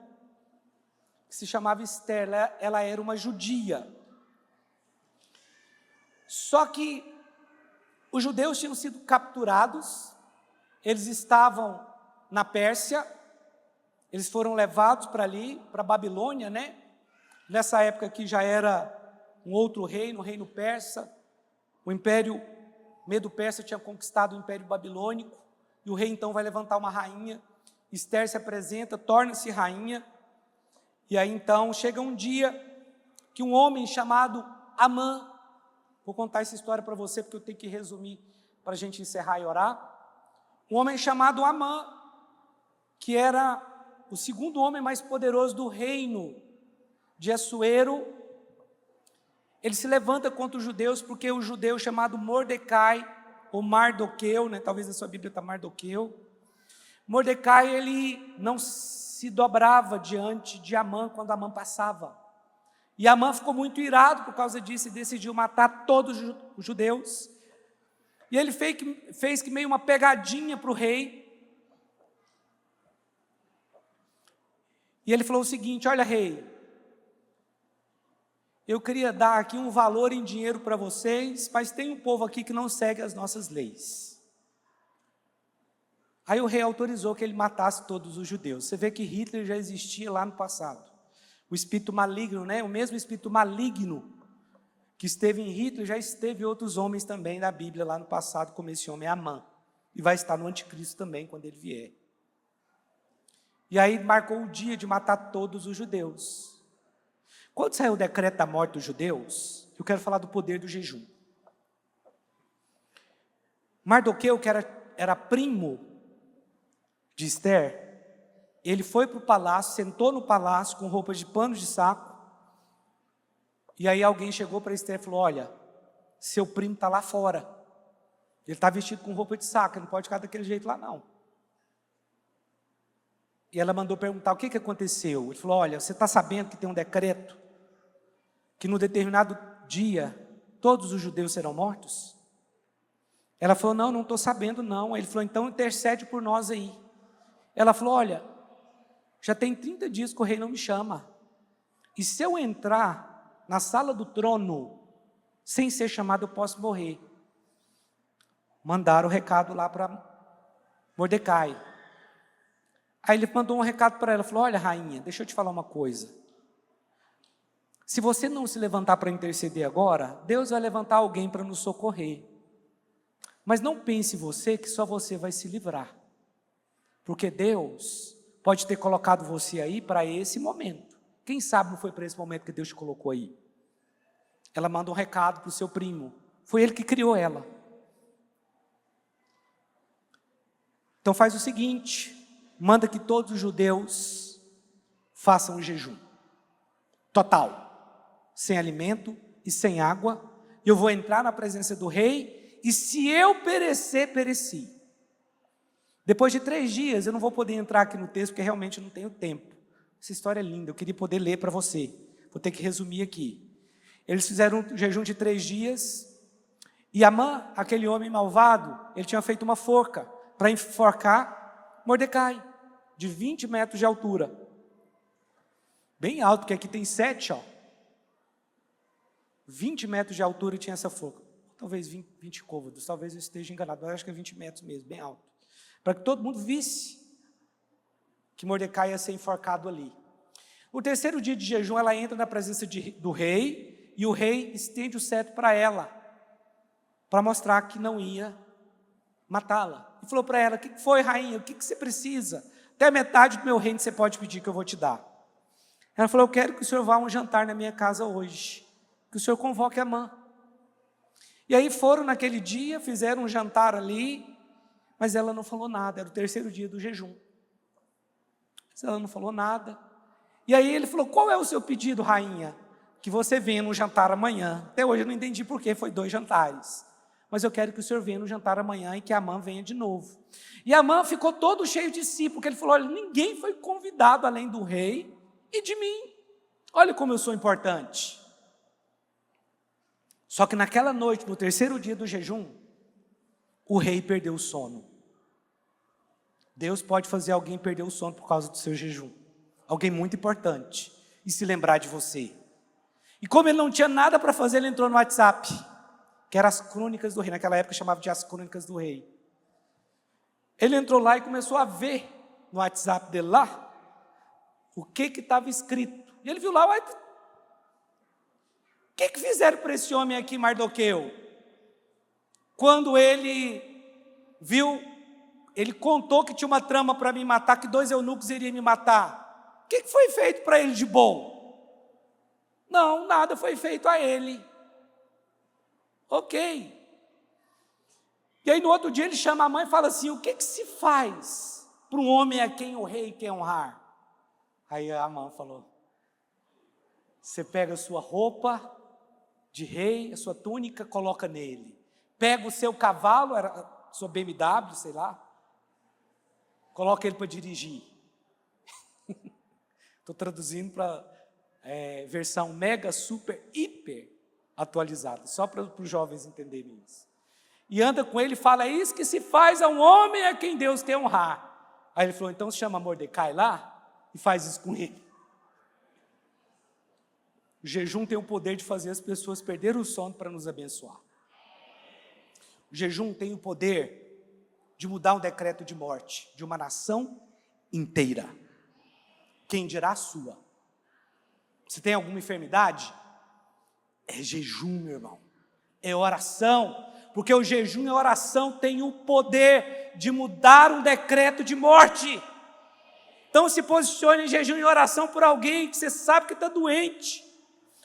que se chamava Esther, ela era uma judia. Só que os judeus tinham sido capturados, eles estavam na Pérsia, eles foram levados para ali, para a Babilônia, Nessa época aqui já era um outro reino, o reino persa. O império Medo-Persa tinha conquistado o império babilônico, e o rei então vai levantar uma rainha. Ester se apresenta, torna-se rainha, e aí então chega um dia que um homem chamado Amã, vou contar essa história para você porque eu tenho que resumir para a gente encerrar e orar. Um homem chamado Amã, que era o segundo homem mais poderoso do reino de Assuero, ele se levanta contra os judeus, porque o judeu chamado Mordecai, ou Mardoqueu, talvez na sua Bíblia está Mardoqueu. Mordecai, ele não se dobrava diante de Amã quando Amã passava. E Amã ficou muito irado por causa disso e decidiu matar todos os judeus. E ele fez que meio uma pegadinha para o rei. E ele falou o seguinte: olha, rei, eu queria dar aqui um valor em dinheiro para vocês, mas tem um povo aqui que não segue as nossas leis. Aí o rei autorizou que ele matasse todos os judeus. Você vê que Hitler já existia lá no passado. O espírito maligno, o mesmo espírito maligno que esteve em Hitler, já esteve em outros homens também na Bíblia lá no passado, como esse homem Amã. E vai estar no anticristo também, quando ele vier. E aí marcou o dia de matar todos os judeus. Quando saiu o decreto da morte dos judeus, eu quero falar do poder do jejum. Mardoqueu, que era primo de Ester, ele foi para o palácio, sentou no palácio com roupas de pano de saco, e aí alguém chegou para Ester e falou: olha, seu primo está lá fora, ele está vestido com roupa de saco, ele não pode ficar daquele jeito lá não. E ela mandou perguntar: o que aconteceu? Ele falou: olha, você está sabendo que tem um decreto que no determinado dia todos os judeus serão mortos? Ela falou: não estou sabendo não. Ele falou: então intercede por nós aí. Ela falou: olha, já tem 30 dias que o rei não me chama, e se eu entrar na sala do trono sem ser chamado, eu posso morrer. Mandaram o recado lá para Mordecai. Aí ele mandou um recado para ela, falou: olha, rainha, deixa eu te falar uma coisa. Se você não se levantar para interceder agora, Deus vai levantar alguém para nos socorrer. Mas não pense você que só você vai se livrar, porque Deus pode ter colocado você aí para esse momento. Quem sabe não foi para esse momento que Deus te colocou aí? Ela manda um recado para o seu primo, foi ele que criou ela. Então faz o seguinte: manda que todos os judeus façam um jejum total, sem alimento e sem água, e eu vou entrar na presença do rei, e se eu perecer, pereci. Depois de 3 dias, eu não vou poder entrar aqui no texto, porque realmente não tenho tempo. Essa história é linda, eu queria poder ler para você, vou ter que resumir aqui. Eles fizeram um jejum de 3 dias, e Amã, aquele homem malvado, ele tinha feito uma forca, para enforcar Mordecai, de 20 metros de altura. Bem alto, porque aqui tem 7, 20 metros de altura tinha essa forca. Talvez 20 côvados, talvez eu esteja enganado, mas eu acho que é 20 metros mesmo, bem alto. Para que todo mundo visse que Mordecai ia ser enforcado ali. O 3º dia de jejum, ela entra na presença do rei, e o rei estende o cetro para ela, para mostrar que não ia matá-la. E falou para ela: o que foi, rainha? O que você precisa? Até metade do meu reino você pode pedir que eu vou te dar. Ela falou: eu quero que o senhor vá a um jantar na minha casa hoje, que o senhor convoque Amã. E aí foram naquele dia, fizeram um jantar ali, mas ela não falou nada, era o 3º dia do jejum. Mas ela não falou nada. E aí ele falou: qual é o seu pedido, rainha? Que você venha no jantar amanhã. Até hoje eu não entendi por que foi 2 jantares. Mas eu quero que o senhor venha no jantar amanhã e que Amã venha de novo. E Amã ficou todo cheio de si, porque ele falou: olha, ninguém foi convidado além do rei e de mim. Olha como eu sou importante. Só que naquela noite, no 3º dia do jejum, o rei perdeu o sono. Deus pode fazer alguém perder o sono por causa do seu jejum. Alguém muito importante. E se lembrar de você. E como ele não tinha nada para fazer, ele entrou no WhatsApp, que era as crônicas do rei. Naquela época chamava de as crônicas do rei. Ele entrou lá e começou a ver no WhatsApp dele lá o que estava escrito. E ele viu lá: O que fizeram para esse homem aqui, Mardoqueu? Quando ele viu, ele contou que tinha uma trama para me matar, que 2 eunucos iriam me matar. O que foi feito para ele de bom? Não, nada foi feito a ele. Ok. E aí no outro dia ele chama a mãe e fala assim: o que se faz para um homem a quem o rei quer honrar? Aí a mãe falou: você pega a sua roupa de rei, a sua túnica, coloca nele. Pega o seu cavalo, era a sua BMW, sei lá, coloca ele para dirigir. Estou traduzindo para versão mega, super, hiper atualizada, só para os jovens entenderem isso. E anda com ele e fala: é isso que se faz a um homem a quem Deus quer honrar. Aí ele falou: então chama Mordecai lá e faz isso com ele. O jejum tem o poder de fazer as pessoas perderem o sono para nos abençoar. O jejum tem o poder de mudar um decreto de morte de uma nação inteira. Quem dirá a sua? Se tem alguma enfermidade, é jejum, meu irmão. É oração. Porque o jejum e a oração têm o poder de mudar um decreto de morte. Então se posicione em jejum e oração por alguém que você sabe que está doente.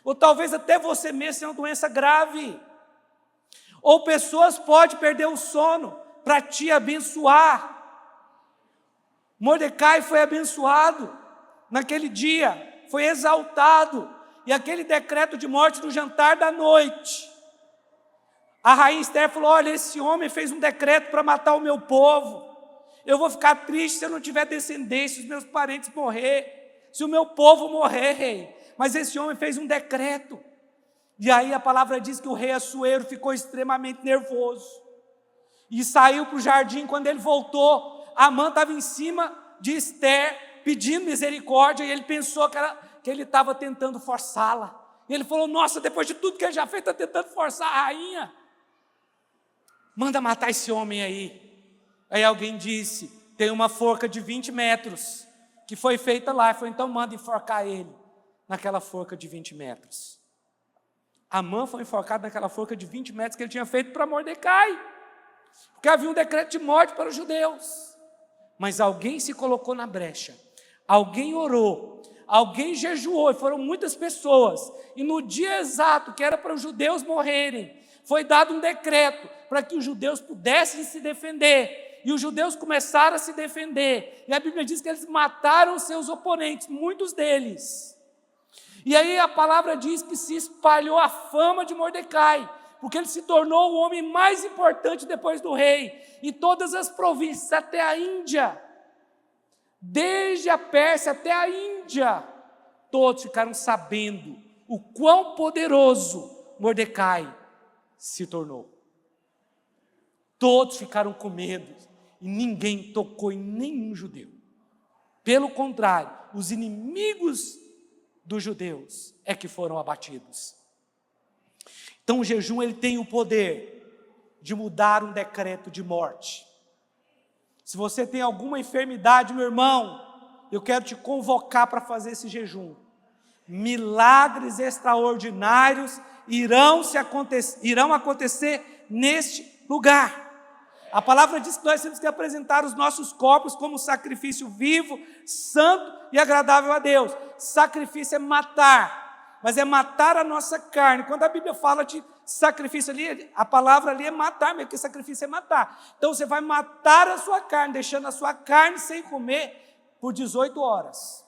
Ou talvez até você mesmo tenha uma doença grave. Ou pessoas podem perder o sono para te abençoar. Mordecai foi abençoado naquele dia, foi exaltado. E aquele decreto de morte no jantar da noite, a rainha Esther falou: olha, esse homem fez um decreto para matar o meu povo. Eu vou ficar triste se eu não tiver descendência, se os meus parentes morrer, se o meu povo morrer, rei. Mas esse homem fez um decreto. E aí a palavra diz que o rei Assuero ficou extremamente nervoso. E saiu para o jardim. Quando ele voltou, Amã estava em cima de Esther, pedindo misericórdia. E ele pensou que ele estava tentando forçá-la. E ele falou: nossa, depois de tudo que ele já fez, está tentando forçar a rainha. Manda matar esse homem aí. Aí alguém disse: tem uma forca de 20 metros que foi feita lá. Ele falou: então manda enforcar ele naquela forca de 20 metros. Amã foi enforcado naquela forca de 20 metros que ele tinha feito para Mordecai, porque havia um decreto de morte para os judeus. Mas alguém se colocou na brecha, alguém orou, alguém jejuou, e foram muitas pessoas, e no dia exato que era para os judeus morrerem, foi dado um decreto para que os judeus pudessem se defender, e os judeus começaram a se defender, e a Bíblia diz que eles mataram seus oponentes, muitos deles. E aí a palavra diz que se espalhou a fama de Mordecai, porque ele se tornou o homem mais importante depois do rei, e todas as províncias, até a Índia, desde a Pérsia até a Índia, todos ficaram sabendo o quão poderoso Mordecai se tornou. Todos ficaram com medo, e ninguém tocou em nenhum judeu. Pelo contrário, os inimigos dos judeus é que foram abatidos. Então o jejum ele tem o poder de mudar um decreto de morte. Se você tem alguma enfermidade, meu irmão, eu quero te convocar para fazer esse jejum. Milagres extraordinários irão acontecer neste lugar. A palavra diz que nós temos que apresentar os nossos corpos como sacrifício vivo, santo e agradável a Deus. Sacrifício é matar, mas é matar a nossa carne. Quando a Bíblia fala de sacrifício ali, a palavra ali é matar, mesmo que sacrifício é matar. Então você vai matar a sua carne, deixando a sua carne sem comer por 18 horas.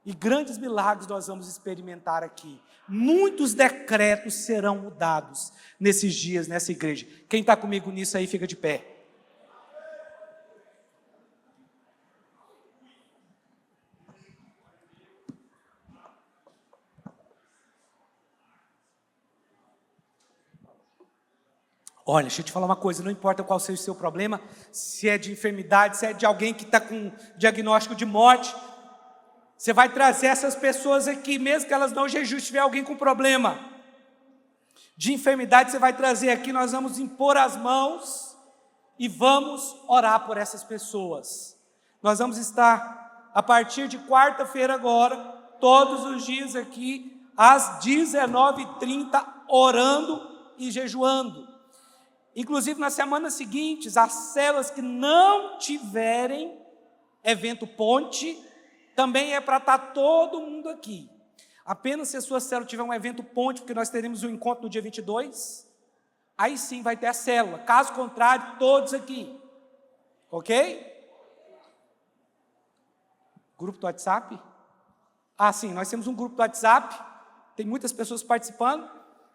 E grandes milagres nós vamos experimentar aqui. Muitos decretos serão mudados nesses dias, nessa igreja. Quem está comigo nisso aí, fica de pé. Olha, deixa eu te falar uma coisa, não importa qual seja o seu problema, se é de enfermidade, se é de alguém que está com diagnóstico de morte, você vai trazer essas pessoas aqui, mesmo que elas não jejuem, se tiver alguém com problema de enfermidade, você vai trazer aqui, nós vamos impor as mãos e vamos orar por essas pessoas. Nós vamos estar, a partir de quarta-feira agora, todos os dias aqui, às 19h30, orando e jejuando. Inclusive, nas semanas seguintes, as células que não tiverem evento ponte, também é para estar todo mundo aqui. Apenas se a sua célula tiver um evento ponte, porque nós teremos um encontro no dia 22, aí sim vai ter a célula. Caso contrário, todos aqui. Ok? Grupo do WhatsApp? Ah, sim, nós temos um grupo do WhatsApp, tem muitas pessoas participando.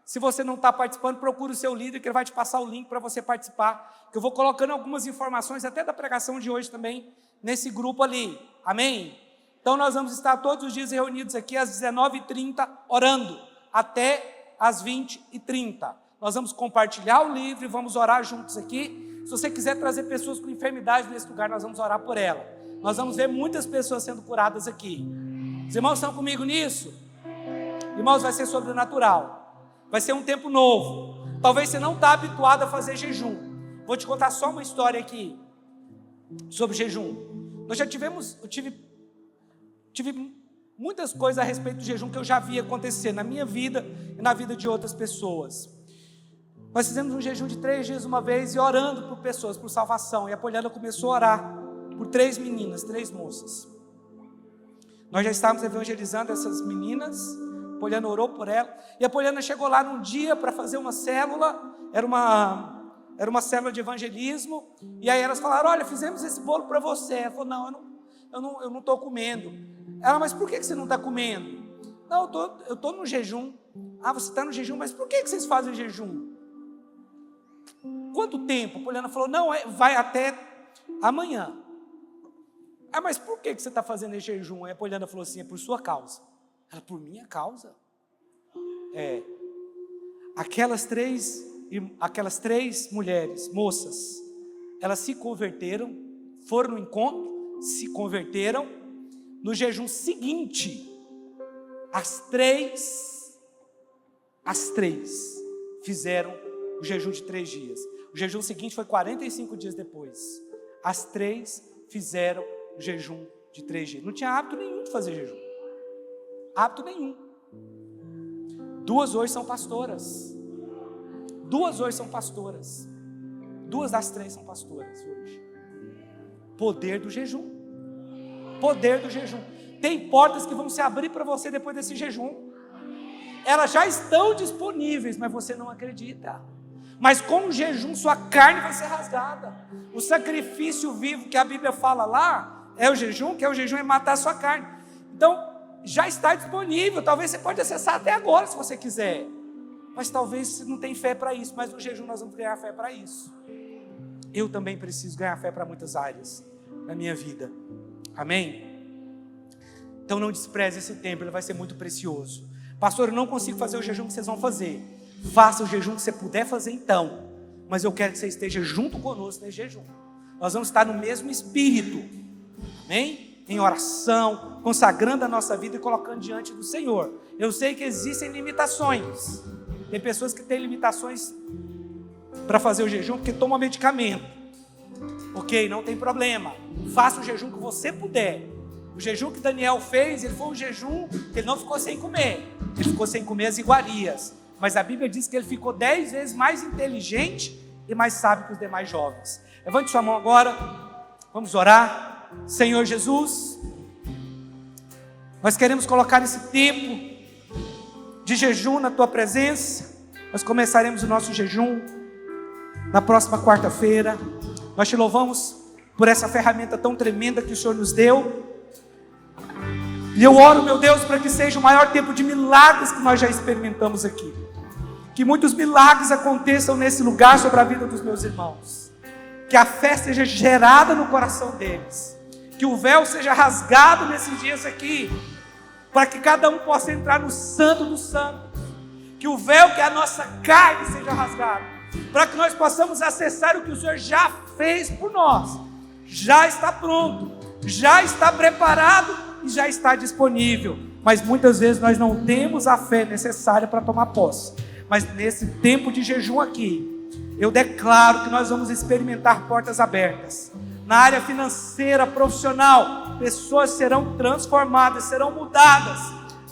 Se você não está participando, procure o seu líder, que ele vai te passar o link para você participar, que eu vou colocando algumas informações, até da pregação de hoje também, nesse grupo ali, amém? Então nós vamos estar todos os dias reunidos aqui às 19h30, orando, até às 20h30. Nós vamos compartilhar o livro e vamos orar juntos aqui. Se você quiser trazer pessoas com enfermidade nesse lugar, nós vamos orar por ela. Nós vamos ver muitas pessoas sendo curadas aqui. Os irmãos estão comigo nisso? Irmãos, vai ser sobrenatural. Vai ser um tempo novo. Talvez você não está habituado a fazer jejum. Vou te contar só uma história aqui sobre jejum. Nós já eu tive muitas coisas a respeito do jejum que eu já vi acontecer na minha vida e na vida de outras pessoas. Nós fizemos um jejum de 3 dias uma vez e orando por pessoas, por salvação. E a Poliana começou a orar por 3 meninas, 3 moças. Nós já estávamos evangelizando essas meninas. A Poliana orou por ela. E a Poliana chegou lá num dia para fazer uma célula. Era uma célula de evangelismo. E aí elas falaram: olha, fizemos esse bolo para você. Ela falou: não, eu não estou comendo. Ela: mas por que você não está comendo? Não, eu estou no jejum. Ah, você está no jejum, mas por que vocês fazem jejum? Quanto tempo? A Poliana falou: não, vai até amanhã. Ah, mas por que você está fazendo esse jejum? Aí a Poliana falou assim: é por sua causa. Ela: por minha causa? Aquelas três mulheres, moças, elas se converteram, foram no encontro, se converteram. No jejum seguinte, as três fizeram o jejum de 3 dias. O jejum seguinte foi 45 dias depois. As 3 fizeram o jejum de 3 dias. Não tinha hábito nenhum de fazer jejum. Hábito nenhum. 2 hoje são pastoras. 2 hoje são pastoras. 2 das 3 são pastoras hoje. Poder do jejum. Poder do jejum. Tem portas que vão se abrir para você depois desse jejum. Elas já estão disponíveis, mas você não acredita. Mas com o jejum sua carne vai ser rasgada. O sacrifício vivo que a Bíblia fala lá é o jejum, que é o jejum é matar a sua carne. Então já está disponível. Talvez você pode acessar até agora se você quiser. Mas talvez você não tenha fé para isso. Mas no jejum nós vamos ganhar fé para isso. Eu também preciso ganhar fé para muitas áreas da minha vida. Amém? Então não despreze esse tempo, ele vai ser muito precioso. Pastor, eu não consigo fazer o jejum que vocês vão fazer. Faça o jejum que você puder fazer então. Mas eu quero que você esteja junto conosco nesse jejum. Nós vamos estar no mesmo espírito. Amém? Em oração, consagrando a nossa vida e colocando diante do Senhor. Eu sei que existem limitações. Tem pessoas que têm limitações para fazer o jejum porque tomam medicamento. Ok, não tem problema. Faça o jejum que você puder. O jejum que Daniel fez, ele foi um jejum que ele não ficou sem comer. Ele ficou sem comer as iguarias. Mas a Bíblia diz que ele ficou 10 vezes mais inteligente e mais sábio que os demais jovens. Levante sua mão agora. Vamos orar. Senhor Jesus, nós queremos colocar esse tempo de jejum na Tua presença. Nós começaremos o nosso jejum na próxima quarta-feira. Nós te louvamos por essa ferramenta tão tremenda que o Senhor nos deu. E eu oro, meu Deus, para que seja o maior tempo de milagres que nós já experimentamos aqui. Que muitos milagres aconteçam nesse lugar sobre a vida dos meus irmãos. Que a fé seja gerada no coração deles. Que o véu seja rasgado nesses dias aqui. Para que cada um possa entrar no santo dos santos. Que o véu, que é a nossa carne, seja rasgado. Para que nós possamos acessar o que o Senhor já fez por nós. Já está pronto. Já está preparado. E já está disponível, mas muitas vezes nós não temos a fé necessária para tomar posse. Mas nesse tempo de jejum aqui, eu declaro que nós vamos experimentar portas abertas. Na área financeira, profissional, pessoas serão transformadas, serão mudadas.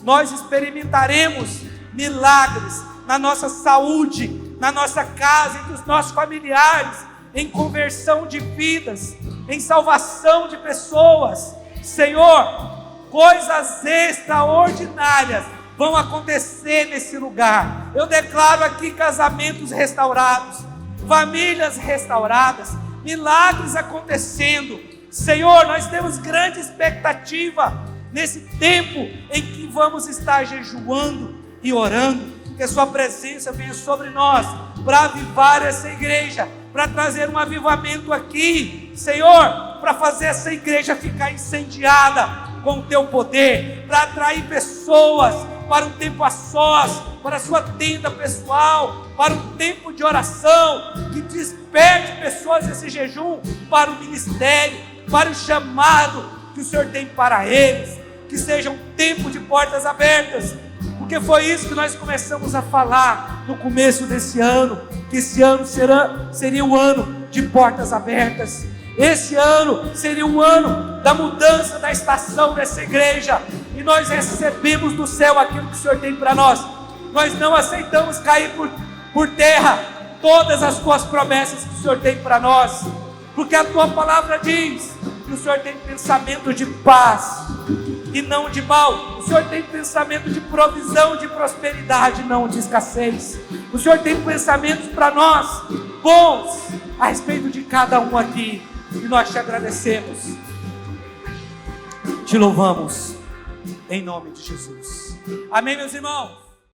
nós experimentaremos milagres na nossa saúde, na nossa casa, entre os nossos familiares, em conversão de vidas, em salvação de pessoas. Senhor, coisas extraordinárias vão acontecer nesse lugar. Eu declaro aqui casamentos restaurados, famílias restauradas, milagres acontecendo. Senhor, nós temos grande expectativa nesse tempo em que vamos estar jejuando e orando, que a sua presença venha sobre nós, para avivar essa igreja, para trazer um avivamento aqui, Senhor, para fazer essa igreja ficar incendiada com o teu poder, para atrair pessoas para um tempo a sós, para a sua tenda pessoal, para um tempo de oração, que desperte pessoas esse jejum para o ministério, para o chamado que o Senhor tem para eles, que seja um tempo de portas abertas, porque foi isso que nós começamos a falar no começo desse ano, que esse ano seria o ano de portas abertas. Esse ano seria o ano da mudança da estação dessa igreja, e nós recebemos do céu aquilo que o Senhor tem para nós. Nós não aceitamos cair por terra todas as tuas promessas que o Senhor tem para nós, porque a tua palavra diz que o Senhor tem pensamento de paz e não de mal. O Senhor tem pensamento de provisão, de prosperidade, não de escassez. O Senhor tem pensamentos para nós bons a respeito de cada um aqui, e nós te agradecemos, te louvamos em nome de Jesus. Amém, meus irmãos?